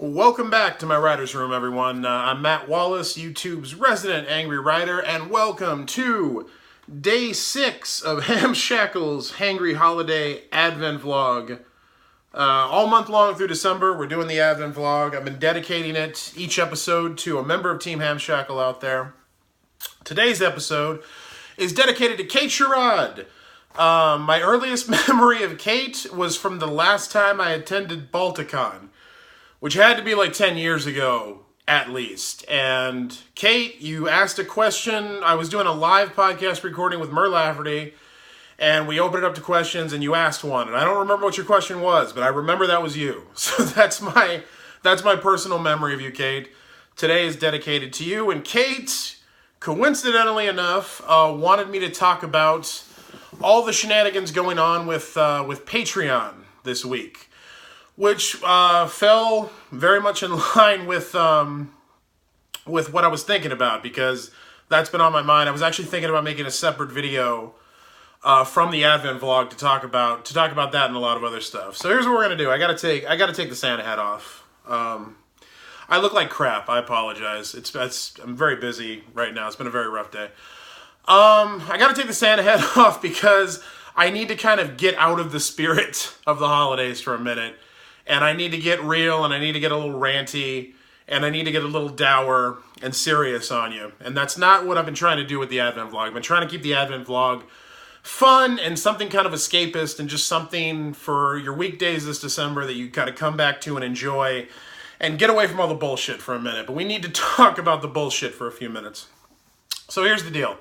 Welcome back to my writer's room, everyone. I'm Matt Wallace, YouTube's resident angry writer, and welcome to Day 6 of Hamshackle's Hangry Holiday Advent Vlog. All month long through December, we're doing the Advent Vlog. I've been dedicating it, each episode, to a member of Team Hamshackle out there. Today's episode is dedicated to Kate Sherrod. My earliest memory of Kate was from the last time I attended Balticon, which had to be like 10 years ago, at least. And Kate, you asked a question. I was doing a live podcast recording with Mer Lafferty, and we opened it up to questions, and you asked one. And I don't remember what your question was, but I remember that was you. So that's my personal memory of you, Kate. Today is dedicated to you. And Kate, coincidentally enough, wanted me to talk about all the shenanigans going on with Patreon this week, which fell very much in line with what I was thinking about, because that's been on my mind. I was actually thinking about making a separate video from the Advent vlog to talk about that and a lot of other stuff. So here's what we're gonna do. I gotta take the Santa hat off. I look like crap. I apologize. I'm very busy right now. It's been a very rough day. I gotta take the Santa hat off because I need to kind of get out of the spirit of the holidays for a minute. And I need to get real, and I need to get a little ranty, and I need to get a little dour and serious on you. And that's not what I've been trying to do with the Advent vlog. I've been trying to keep the Advent vlog fun and something kind of escapist and just something for your weekdays this December that you kind of come back to and enjoy and get away from all the bullshit for a minute. But we need to talk about the bullshit for a few minutes. So here's the deal.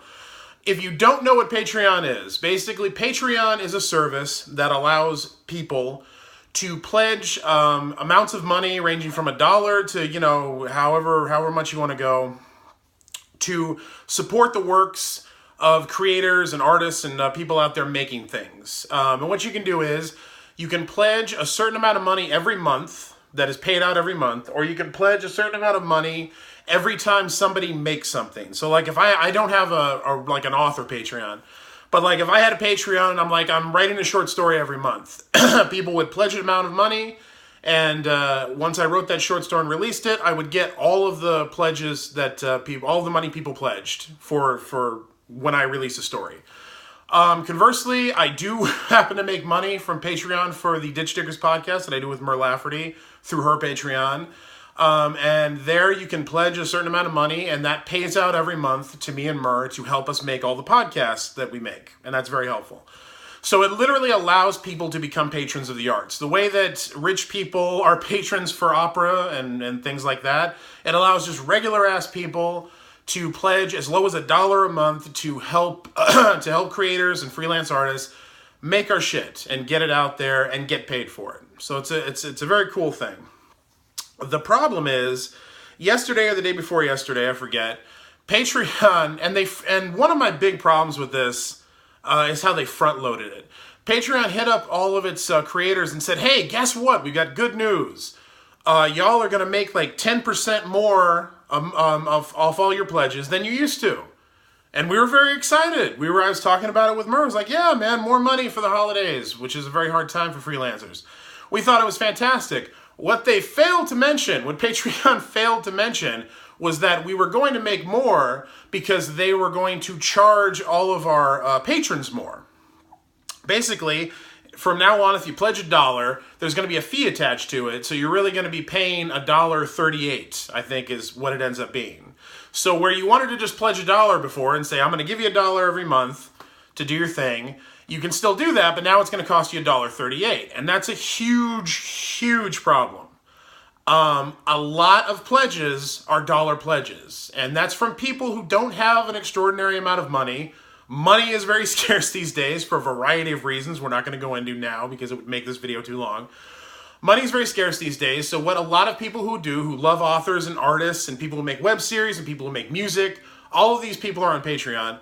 If you don't know what Patreon is, basically Patreon is a service that allows people to pledge amounts of money ranging from $1 to, however much you want to go, to support the works of creators and artists and people out there making things. And what you can do is you can pledge a certain amount of money every month that is paid out every month, or you can pledge a certain amount of money every time somebody makes something. So like if I don't have an author Patreon, but like if I had a Patreon and I'm writing a short story every month, people would pledge an amount of money, and once I wrote that short story and released it, I would get all of the pledges that all of the money people pledged for when I release a story. Conversely, I do happen to make money from Patreon for the Ditch Diggers podcast that I do with Mer Lafferty through her Patreon. And there you can pledge a certain amount of money, and that pays out every month to me and Mer to help us make all the podcasts that we make. And that's very helpful. So it literally allows people to become patrons of the arts. The way that rich people are patrons for opera and things like that, it allows just regular ass people to pledge as low as $1 a month to help creators and freelance artists make our shit and get it out there and get paid for it. So it's a very cool thing. The problem is, yesterday or the day before yesterday, I forget, Patreon, and one of my big problems with this is how they front-loaded it. Patreon hit up all of its creators and said, hey, guess what? We got good news. Y'all are going to make like 10% more off all your pledges than you used to. And we were very excited. I was talking about it with Mer. I was like, yeah, man, more money for the holidays, which is a very hard time for freelancers. We thought it was fantastic. What Patreon failed to mention was that we were going to make more because they were going to charge all of our patrons more. Basically, from now on, if you pledge $1, there's going to be a fee attached to it, so you're really going to be paying $1.38, I think is what it ends up being. So where you wanted to just pledge $1 before and say, I'm going to give you $1 every month to do your thing, you can still do that, but now it's going to cost you $1.38. And that's a huge, huge problem. A lot of pledges are dollar pledges. And that's from people who don't have an extraordinary amount of money. Money is very scarce these days for a variety of reasons we're not going to go into now because it would make this video too long. Money is very scarce these days. So what a lot of people who love authors and artists and people who make web series and people who make music, all of these people are on Patreon.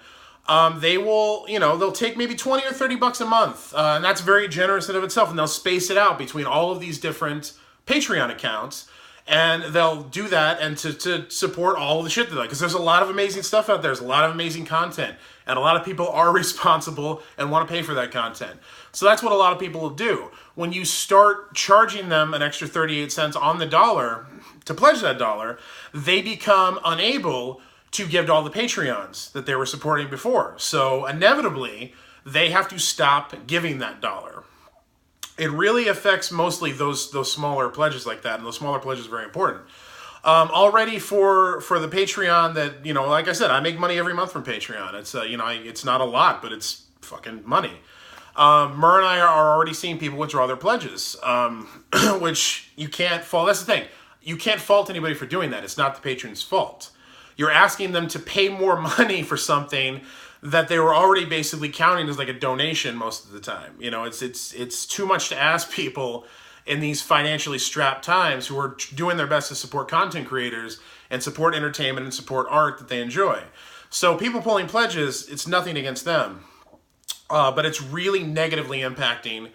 They'll take maybe 20 or 30 bucks a month, and that's very generous in of itself, and they'll space it out between all of these different Patreon accounts, And they'll do that and to support all the shit that they like. Because there's a lot of amazing stuff out there. There's a lot of amazing content. And a lot of people are responsible and want to pay for that content. So that's what a lot of people will do. When you start charging them an extra 38 cents on the dollar to pledge that dollar, they become unable to give to all the Patreons that they were supporting before. So inevitably, they have to stop giving that dollar. It really affects mostly those smaller pledges like that, and those smaller pledges are very important. Already for the Patreon that, like I said, I make money every month from Patreon. It's it's not a lot, but it's fucking money. Mur and I are already seeing people withdraw their pledges, which you can't fault. That's the thing. You can't fault anybody for doing that. It's not the patron's fault. You're asking them to pay more money for something that they were already basically counting as like a donation most of the time. It's too much to ask people in these financially strapped times who are doing their best to support content creators and support entertainment and support art that they enjoy. So people pulling pledges, it's nothing against them, but it's really negatively impacting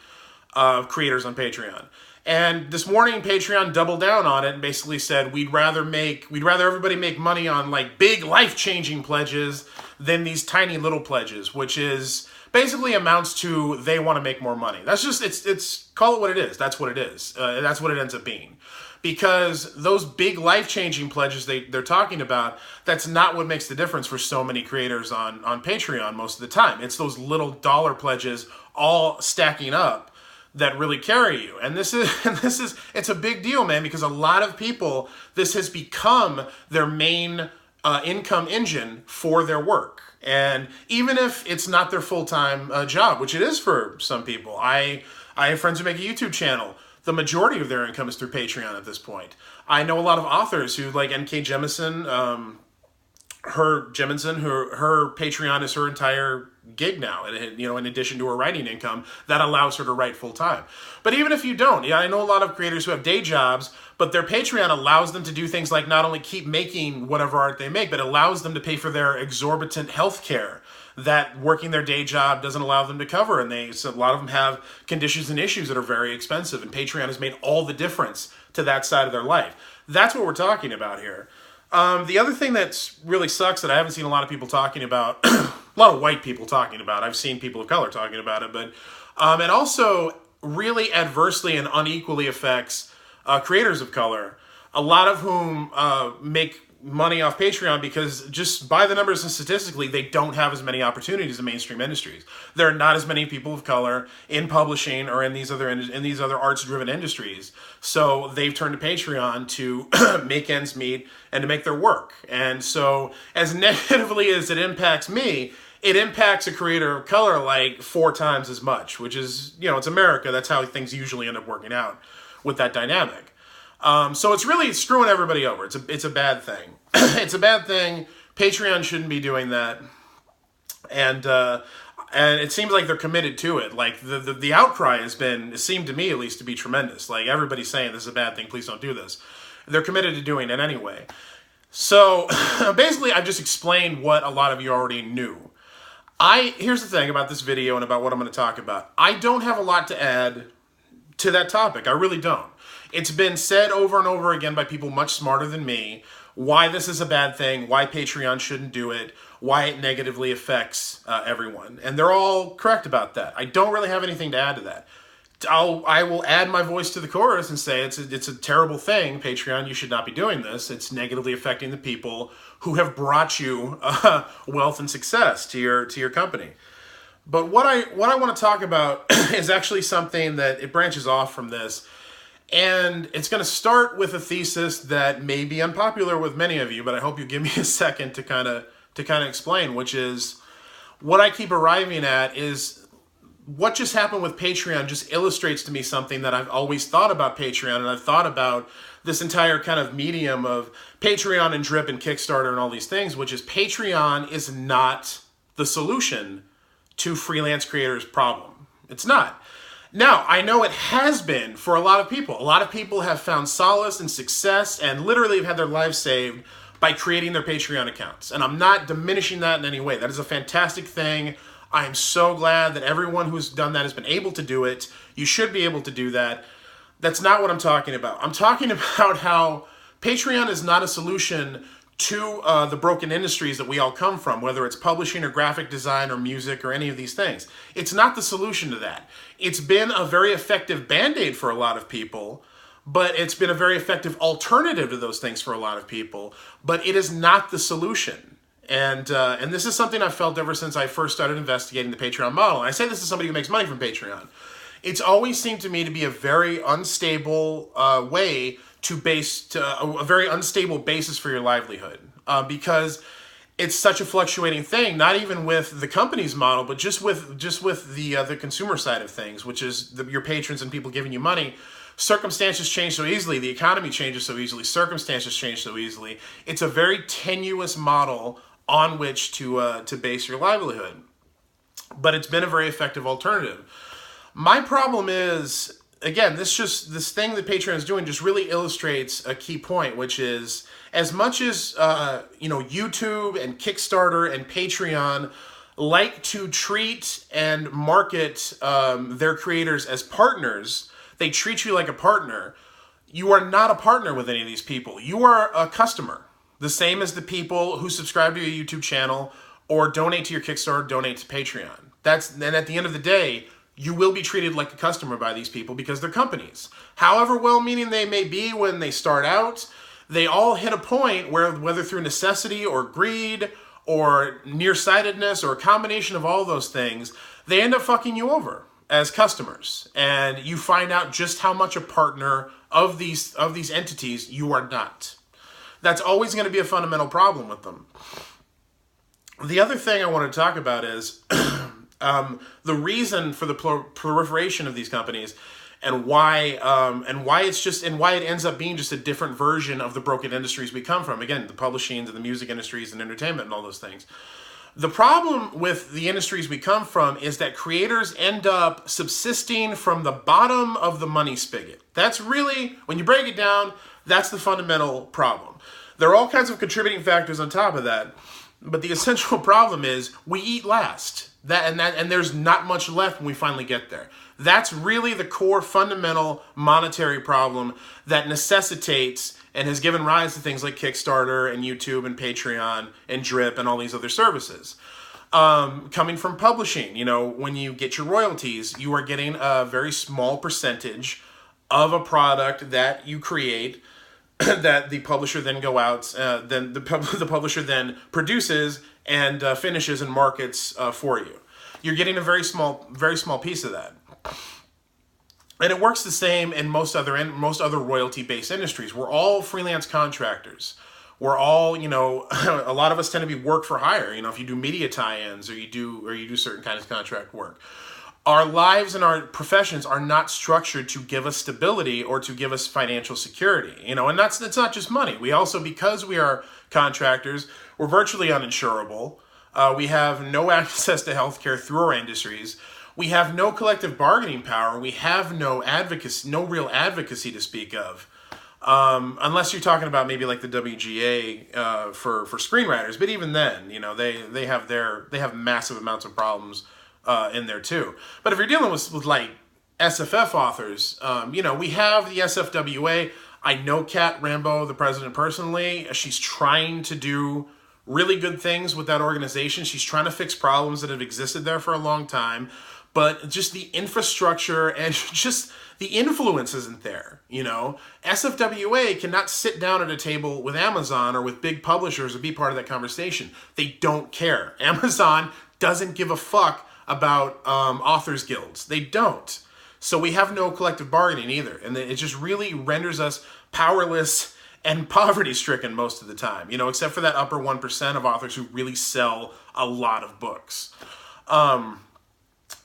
creators on Patreon. And this morning, Patreon doubled down on it and basically said we'd rather everybody make money on like big life-changing pledges than these tiny little pledges, which is basically amounts to they want to make more money. That's just it's call it what it is. That's what it is. That's what it ends up being. Because those big life-changing pledges they're talking about, that's not what makes the difference for so many creators on Patreon most of the time. It's those little dollar pledges all stacking up that really carry you. And it's a big deal, man, because a lot of people, this has become their main income engine for their work. And even if it's not their full-time job, which it is for some people, I have friends who make a YouTube channel. The majority of their income is through Patreon at this point. I know a lot of authors who, like N.K. Jemisin, her Patreon is her entire gig now, in addition to her writing income that allows her to write full time. But even if you don't, I know a lot of creators who have day jobs, but their Patreon allows them to do things like not only keep making whatever art they make, but allows them to pay for their exorbitant health care that working their day job doesn't allow them to cover. And so a lot of them have conditions and issues that are very expensive, and Patreon has made all the difference to that side of their life. That's what we're talking about here. The other thing that's really sucks that I haven't seen a lot of people talking about, a lot of white people talking about, I've seen people of color talking about it, but it also really adversely and unequally affects creators of color, a lot of whom make money off Patreon because just by the numbers and statistically, they don't have as many opportunities in mainstream industries. There are not as many people of color in publishing or in these other arts-driven industries. So they've turned to Patreon to make ends meet and to make their work. And so as negatively as it impacts me, it impacts a creator of color like 4 times as much, which is, it's America. That's how things usually end up working out with that dynamic. So it's really screwing everybody over. It's a bad thing. It's a bad thing. Patreon shouldn't be doing that. And it seems like they're committed to it. Like the outcry it seemed to me at least to be tremendous. Like everybody's saying this is a bad thing. Please don't do this. They're committed to doing it anyway. So basically I've just explained what a lot of you already knew. Here's the thing about this video and about what I'm going to talk about. I don't have a lot to add to that topic. I really don't. It's been said over and over again by people much smarter than me why this is a bad thing, why Patreon shouldn't do it, why it negatively affects everyone. And they're all correct about that. I don't really have anything to add to that. I will add my voice to the chorus and say it's a terrible thing. Patreon, you should not be doing this. It's negatively affecting the people who have brought you wealth and success to your company. But what I want to talk about is actually something that it branches off from this. And it's going to start with a thesis that may be unpopular with many of you, but I hope you give me a second to kind of explain, which is what I keep arriving at is what just happened with Patreon just illustrates to me something that I've always thought about Patreon, and I've thought about this entire kind of medium of Patreon and Drip and Kickstarter and all these things, which is Patreon is not the solution to freelance creators' problem. It's not. Now, I know it has been for a lot of people. A lot of people have found solace and success and literally have had their lives saved by creating their Patreon accounts. And I'm not diminishing that in any way. That is a fantastic thing. I am so glad that everyone who's done that has been able to do it. You should be able to do that. That's not what I'm talking about. I'm talking about how Patreon is not a solution to the broken industries that we all come from, whether it's publishing or graphic design or music or any of these things. It's not the solution to that. It's been a very effective Band-Aid for a lot of people, but it's been a very effective alternative to those things for a lot of people, but it is not the solution. And this is something I've felt ever since I first started investigating the Patreon model. And I say this as somebody who makes money from Patreon. It's always seemed to me to be a very unstable way to a very unstable basis for your livelihood, because it's such a fluctuating thing. Not even with the company's model, but just with the consumer side of things, which is your patrons and people giving you money. Circumstances change so easily. The economy changes so easily. Circumstances change so easily. It's a very tenuous model on which to base your livelihood, but it's been a very effective alternative. My problem is, again, this thing that Patreon is doing just really illustrates a key point, which is as much as YouTube and Kickstarter and Patreon like to treat and market their creators as partners, they treat you like a partner. You are not a partner with any of these people. You are a customer, the same as the people who subscribe to your YouTube channel or donate to your Kickstarter, donate to Patreon. And at the end of the day, you will be treated like a customer by these people because they're companies. However well-meaning they may be when they start out, they all hit a point where, whether through necessity or greed or nearsightedness or a combination of all those things, they end up fucking you over as customers. And you find out just how much a partner of these entities you are not. That's always going to be a fundamental problem with them. The other thing I want to talk about is the reason for the proliferation of these companies, and why it ends up being just a different version of the broken industries we come from. Again, the publishing and the music industries and entertainment and all those things. The problem with the industries we come from is that creators end up subsisting from the bottom of the money spigot. That's really, when you break it down, that's the fundamental problem. There are all kinds of contributing factors on top of that, but the essential problem is we eat last. And there's not much left when we finally get there. That's really the core fundamental monetary problem that necessitates and has given rise to things like Kickstarter and YouTube and Patreon and Drip and all these other services. Coming from publishing, when you get your royalties, you are getting a very small percentage of a product that you create that the publisher then then the publisher then produces and finishes and markets for you. You're getting a very small piece of that. And it works the same in most other royalty-based industries. We're all freelance contractors. We're all, a lot of us tend to be work for hire. If you do media tie-ins or you do certain kinds of contract work. Our lives and our professions are not structured to give us stability or to give us financial security. And that's not just money. We also, because we are contractors, we're virtually uninsurable. We have no access to healthcare through our industries. We have no collective bargaining power. We have no real advocacy to speak of, unless you're talking about maybe like the WGA for screenwriters. But even then, they have massive amounts of problems in there too. But if you're dealing with like SFF authors, we have the SFWA. I know Kat Rambo, the president, personally. She's trying to do really good things with that organization. She's trying to fix problems that have existed there for a long time. But just the infrastructure and just the influence isn't there, SFWA cannot sit down at a table with Amazon or with big publishers or be part of that conversation. They don't care. Amazon doesn't give a fuck about authors guilds. They don't. So we have no collective bargaining either. And it just really renders us powerless and poverty-stricken most of the time, except for that upper 1% of authors who really sell a lot of books.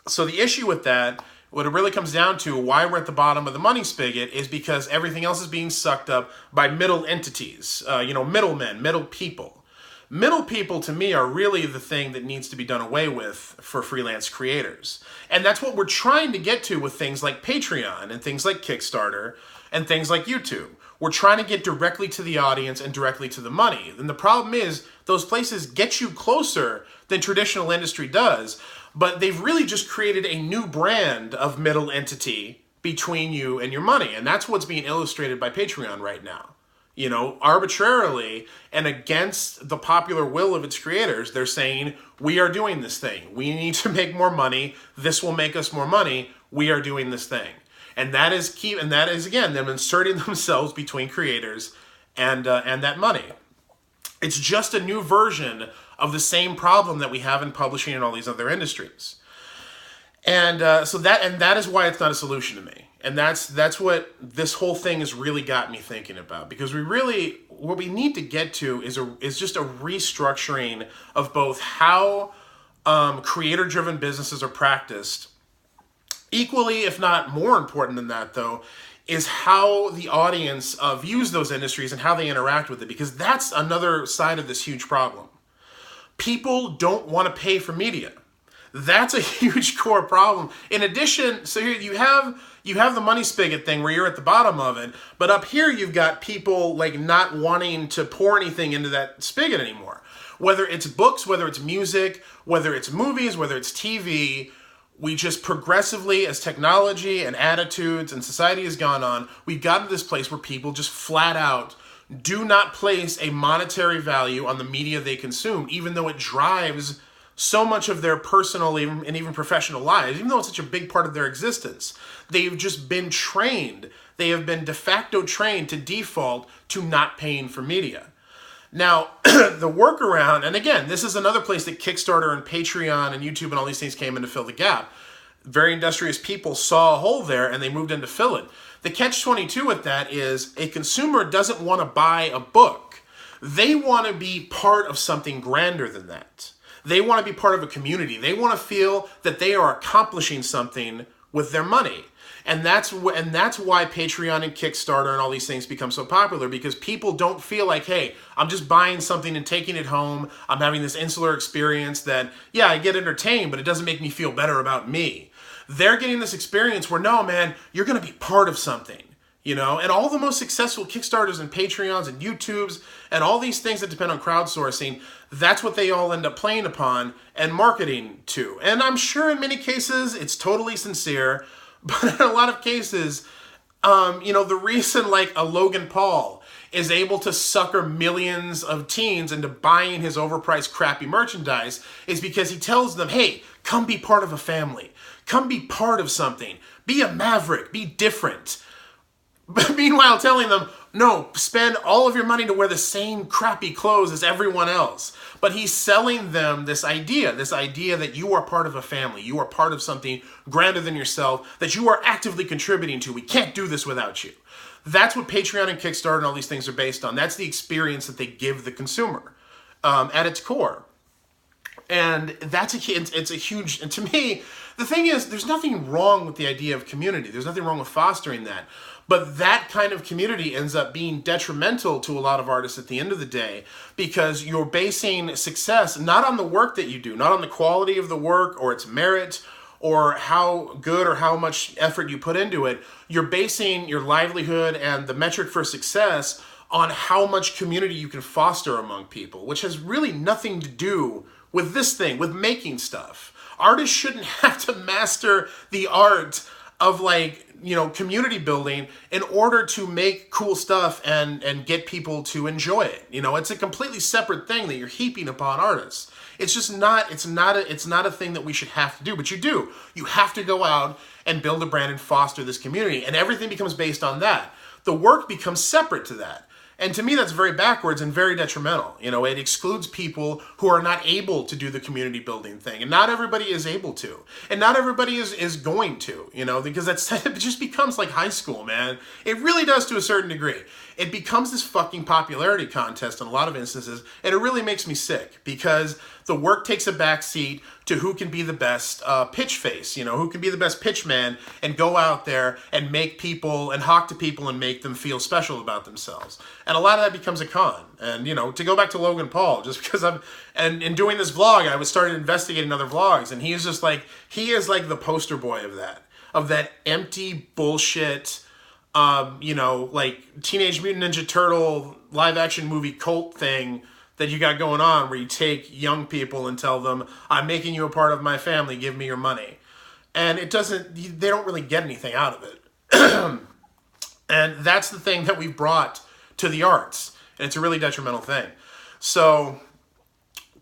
So the issue with that, what it really comes down to, why we're at the bottom of the money spigot, is because everything else is being sucked up by middle entities, middlemen, middle people. Middle people, to me, are really the thing that needs to be done away with for freelance creators. And that's what we're trying to get to with things like Patreon and things like Kickstarter and things like YouTube. We're trying to get directly to the audience and directly to the money. And the problem is, those places get you closer than traditional industry does, but they've really just created a new brand of middle entity between you and your money. And that's what's being illustrated by Patreon right now. You know, arbitrarily and against the popular will of its creators, they're saying, we are doing this thing. We need to make more money. This will make us more money. We are doing this thing. And that is key. And that is, again, them inserting themselves between creators and that money. It's just a new version of the same problem that we have in publishing and all these other industries. And so that is why it's not a solution to me. And that's what this whole thing has really got me thinking about. Because what we need to get to is just a restructuring of both how creator-driven businesses are practiced. Equally, if not more important than that, though, is how the audience views those industries and how they interact with it. Because that's another side of this huge problem. People don't want to pay for media. That's a huge core problem. In addition, so here you have the money spigot thing where you're at the bottom of it, but up here you've got people like not wanting to pour anything into that spigot anymore. Whether it's books, whether it's music, whether it's movies, whether it's TV, we just progressively, as technology and attitudes and society has gone on, we've gotten to this place where people just flat out do not place a monetary value on the media they consume, even though it drives so much of their personal and even professional lives, even though it's such a big part of their existence. They've just been trained. They have been de facto trained to default to not paying for media. Now, the workaround, and again, this is another place that Kickstarter and Patreon and YouTube and all these things came in to fill the gap. Very industrious people saw a hole there and they moved in to fill it. The catch-22 with that is a consumer doesn't want to buy a book. They want to be part of something grander than that. They want to be part of a community. They want to feel that they are accomplishing something with their money. And that's why Patreon and Kickstarter and all these things become so popular, because people don't feel like, hey, I'm just buying something and taking it home. I'm having this insular experience that, yeah, I get entertained, but it doesn't make me feel better about me. They're getting this experience where, no, man, you're going to be part of something. You know, and all the most successful Kickstarters and Patreons and YouTubes and all these things that depend on crowdsourcing, that's what they all end up playing upon and marketing to. And I'm sure in many cases it's totally sincere, but in a lot of cases, the reason like a Logan Paul is able to sucker millions of teens into buying his overpriced crappy merchandise is because he tells them, hey, come be part of a family. Come be part of something. Be a maverick. Be different. But meanwhile telling them, no, spend all of your money to wear the same crappy clothes as everyone else. But he's selling them this idea that you are part of a family. You are part of something grander than yourself, that you are actively contributing to. We can't do this without you. That's what Patreon and Kickstarter and all these things are based on. That's the experience that they give the consumer at its core. And it's a huge, and to me, the thing is, there's nothing wrong with the idea of community. There's nothing wrong with fostering that. But that kind of community ends up being detrimental to a lot of artists at the end of the day, because you're basing success not on the work that you do, not on the quality of the work or its merit or how good or how much effort you put into it. You're basing your livelihood and the metric for success on how much community you can foster among people, which has really nothing to do with this thing, with making stuff. Artists shouldn't have to master the art of community building in order to make cool stuff and get people to enjoy it. It's a completely separate thing that you're heaping upon artists. It's just not, it's not a thing that we should have to do, but you do. You have to go out and build a brand and foster this community, and everything becomes based on that. The work becomes separate to that. And to me, that's very backwards and very detrimental. It excludes people who are not able to do the community building thing. And not everybody is able to. And not everybody is going to, because it just becomes like high school, man. It really does to a certain degree. It becomes this fucking popularity contest in a lot of instances. And it really makes me sick, because the work takes a backseat to who can be the best pitch face, who can be the best pitch man and go out there and make people and hawk to people and make them feel special about themselves. And a lot of that becomes a con. And, to go back to Logan Paul, just because and in doing this vlog, I was started investigating other vlogs, and he is like the poster boy of that empty bullshit, like Teenage Mutant Ninja Turtle live action movie cult thing that you got going on, where you take young people and tell them, I'm making you a part of my family, give me your money. And they don't really get anything out of it. And that's the thing that we've brought to the arts. And it's a really detrimental thing. So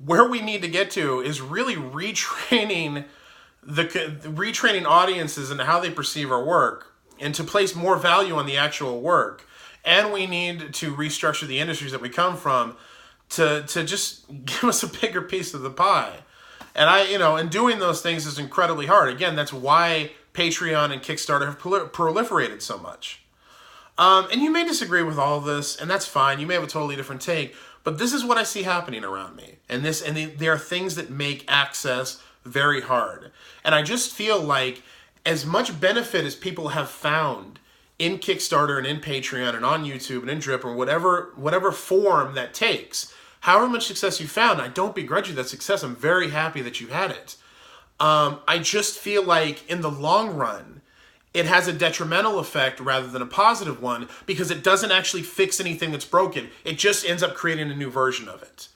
where we need to get to is really retraining audiences and how they perceive our work, and to place more value on the actual work. And we need to restructure the industries that we come from to just give us a bigger piece of the pie. And and doing those things is incredibly hard. Again, that's why Patreon and Kickstarter have proliferated so much. And you may disagree with all of this, and that's fine. You may have a totally different take, but this is what I see happening around me. And there are things that make access very hard. And I just feel like as much benefit as people have found in Kickstarter and in Patreon and on YouTube and in Drip or whatever form that takes, however much success you found, I don't begrudge you that success. I'm very happy that you had it. I just feel like in the long run, it has a detrimental effect rather than a positive one, because it doesn't actually fix anything that's broken. It just ends up creating a new version of it.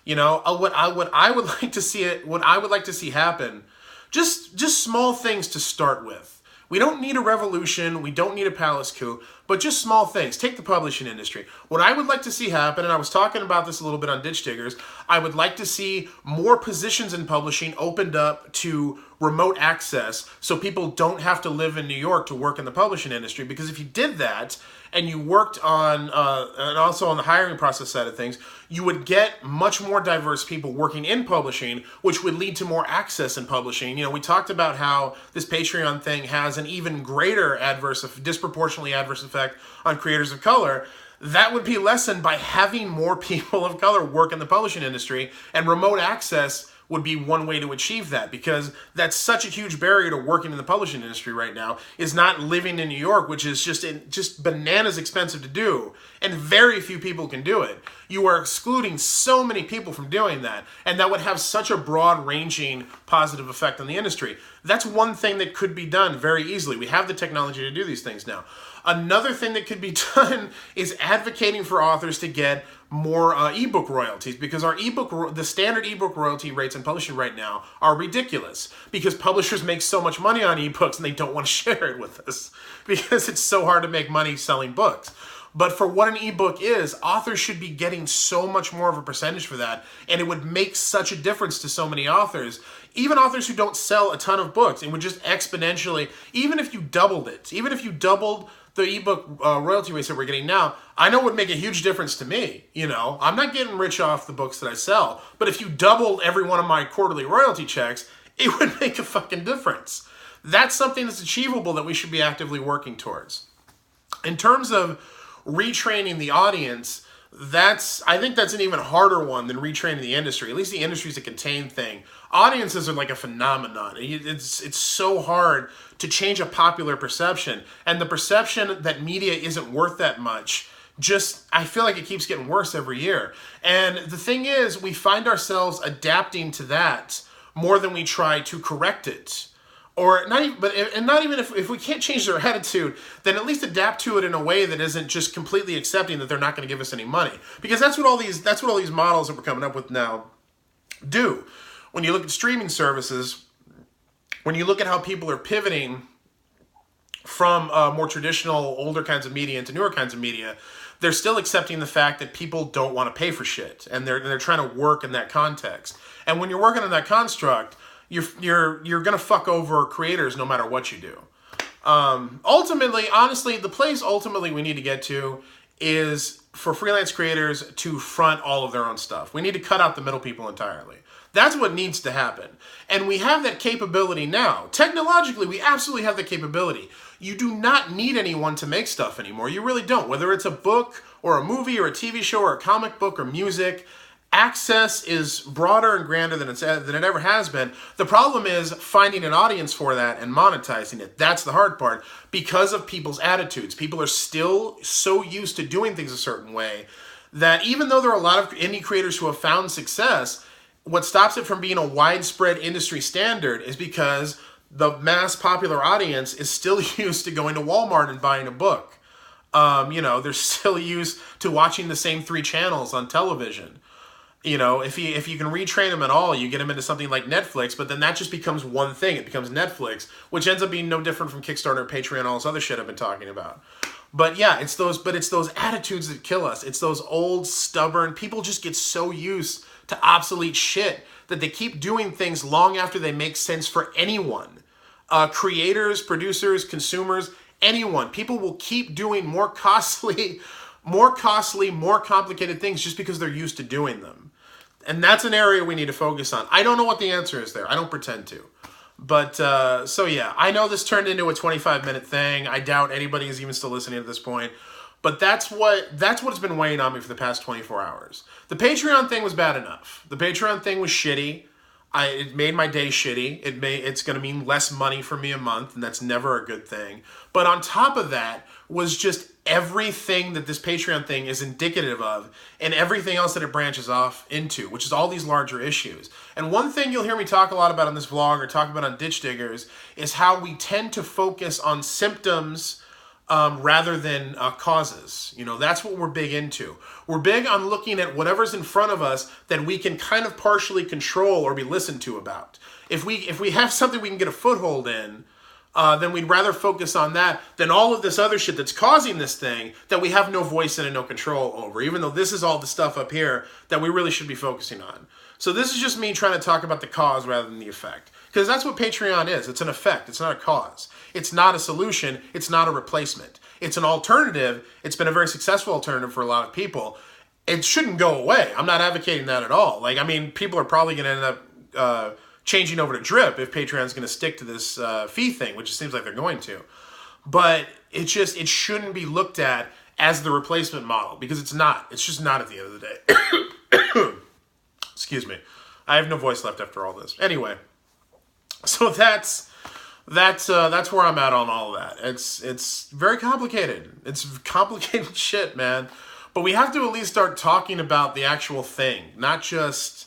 What I would like to see happen, just small things to start with. We don't need a revolution. We don't need a palace coup, but just small things. Take the publishing industry. What I would like to see happen, and I was talking about this a little bit on Ditch Diggers, I would like to see more positions in publishing opened up to remote access, so people don't have to live in New York to work in the publishing industry. Because if you did that, and you worked on, and also on the hiring process side of things, you would get much more diverse people working in publishing, which would lead to more access in publishing. We talked about how this Patreon thing has an even greater disproportionately adverse effect on creators of color. That would be lessened by having more people of color work in the publishing industry, and remote access would be one way to achieve that, because that's such a huge barrier to working in the publishing industry right now, is not living in New York, which is just bananas expensive to do, and very few people can do it. You are excluding so many people from doing that, and that would have such a broad-ranging positive effect on the industry. That's one thing that could be done very easily. We have the technology to do these things now. Another thing that could be done is advocating for authors to get more ebook royalties, because the standard ebook royalty rates in publishing right now are ridiculous, because publishers make so much money on ebooks and they don't want to share it with us because it's so hard to make money selling books. But for what an ebook is, authors should be getting so much more of a percentage for that, and it would make such a difference to so many authors. Even authors who don't sell a ton of books, it would just exponentially, even if you doubled the ebook royalty rates that we're getting now, I know it would make a huge difference to me. I'm not getting rich off the books that I sell, but if you doubled every one of my quarterly royalty checks, it would make a fucking difference. That's something that's achievable that we should be actively working towards. In terms of retraining the audience, I think that's an even harder one than retraining the industry. At least the industry is a contained thing. Audiences are like a phenomenon. It's so hard to change a popular perception. And the perception that media isn't worth that much, I feel like it keeps getting worse every year. And the thing is, we find ourselves adapting to that more than we try to correct it. Or not even if we can't change their attitude, then at least adapt to it in a way that isn't just completely accepting that they're not going to give us any money. Because that's what all these models that we're coming up with now do. When you look at streaming services, when you look at how people are pivoting from more traditional, older kinds of media into newer kinds of media, they're still accepting the fact that people don't want to pay for shit, and they're trying to work in that context. And when you're working in that construct, you're gonna fuck over creators no matter what you do. Honestly, the place we need to get to is for freelance creators to front all of their own stuff. We need to cut out the middle people entirely. That's what needs to happen. And we have that capability now. Technologically, we absolutely have the capability. You do not need anyone to make stuff anymore. You really don't. Whether it's a book or a movie or a TV show or a comic book or music, access is broader and grander than it ever has been. The problem is finding an audience for that and monetizing it. That's the hard part, because of people's attitudes. People are still so used to doing things a certain way that even though there are a lot of indie creators who have found success, what stops it from being a widespread industry standard is because the mass popular audience is still used to going to Walmart and buying a book. They're still used to watching the same 3 channels on television. You know, if you can retrain them at all, you get them into something like Netflix, but then that just becomes one thing. It becomes Netflix, which ends up being no different from Kickstarter, Patreon, all this other shit I've been talking about. But yeah, it's those attitudes that kill us. It's those old, stubborn, people just get so used to obsolete shit that they keep doing things long after they make sense for anyone. Creators, producers, consumers, anyone. People will keep doing more costly, more complicated things just because they're used to doing them. And that's an area we need to focus on. I don't know what the answer is there. I don't pretend to. But, so yeah, I know this turned into a 25-minute thing. I doubt anybody is even still listening at this point. But that's what's been weighing on me for the past 24 hours. The Patreon thing was bad enough. The Patreon thing was shitty. It made my day shitty. It's going to mean less money for me a month, and that's never a good thing. But on top of that was just everything that this Patreon thing is indicative of and everything else that it branches off into, which is all these larger issues. And one thing you'll hear me talk a lot about on this vlog or talk about on Ditch Diggers is how we tend to focus on symptoms rather than causes. You know, that's what we're big into. We're big on looking at whatever's in front of us that we can kind of partially control or be listened to about. If we have something we can get a foothold in, then we'd rather focus on that than all of this other shit that's causing this thing that we have no voice in and no control over, even though this is all the stuff up here that we really should be focusing on. So this is just me trying to talk about the cause rather than the effect. Because that's what Patreon is. It's an effect. It's not a cause. It's not a solution. It's not a replacement. It's an alternative. It's been a very successful alternative for a lot of people. It shouldn't go away. I'm not advocating that at all. Like, I mean, people are probably going to end up changing over to Drip if Patreon's going to stick to this fee thing, which it seems like they're going to. But it shouldn't be looked at as the replacement model, because it's not. It's just not at the end of the day. Excuse me. I have no voice left after all this. Anyway, so that's where I'm at on all of that. It's very complicated. It's complicated shit, man. But we have to at least start talking about the actual thing, not just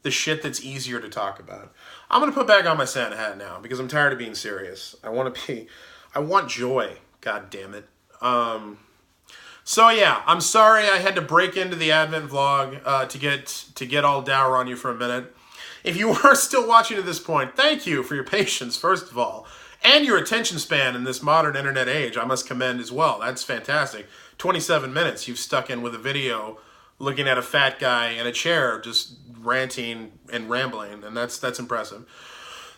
the shit that's easier to talk about. I'm going to put back on my Santa hat now because I'm tired of being serious. I want joy. God damn it. So yeah, I'm sorry I had to break into the Advent vlog to get all dour on you for a minute. If you are still watching at this point, thank you for your patience, first of all, and your attention span in this modern internet age. I must commend as well. That's fantastic. 27 minutes you've stuck in with a video looking at a fat guy in a chair just ranting and rambling, and that's impressive.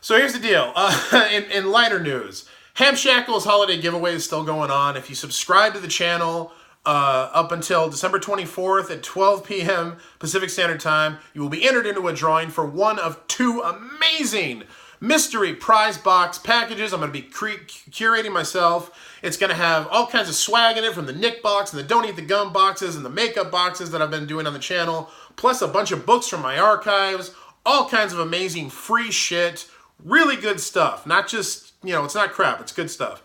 So here's the deal. In lighter news, Hamshackle's holiday giveaway is still going on. If you subscribe to the channel up until December 24th at 12 p.m. Pacific Standard Time, you will be entered into a drawing for one of two amazing mystery prize box packages I'm going to be curating myself. It's going to have all kinds of swag in it, from the Nick box and the Don't Eat the Gum boxes and the makeup boxes that I've been doing on the channel, plus a bunch of books from my archives, all kinds of amazing free shit, really good stuff. Not just, you know, it's not crap, it's good stuff.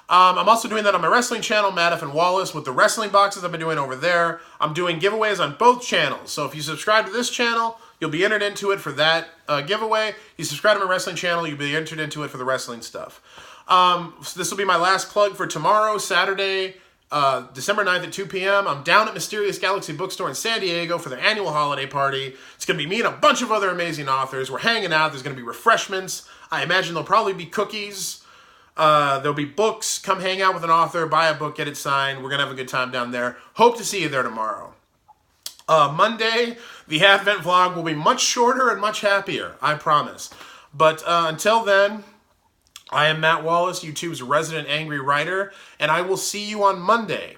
I'm also doing that on my wrestling channel, Matt F. and Wallace, with the wrestling boxes I've been doing over there. I'm doing giveaways on both channels. So if you subscribe to this channel, you'll be entered into it for that giveaway. You subscribe to my wrestling channel, you'll be entered into it for the wrestling stuff. So this will be my last plug for tomorrow, Saturday, December 9th at 2 p.m. I'm down at Mysterious Galaxy Bookstore in San Diego for their annual holiday party. It's going to be me and a bunch of other amazing authors. We're hanging out. There's going to be refreshments. I imagine there'll probably be cookies. There'll be books. Come hang out with an author, buy a book, get it signed. We're going to have a good time down there. Hope to see you there tomorrow. Monday, the Advent vlog will be much shorter and much happier, I promise. But until then, I am Matt Wallace, YouTube's resident angry writer, and I will see you on Monday.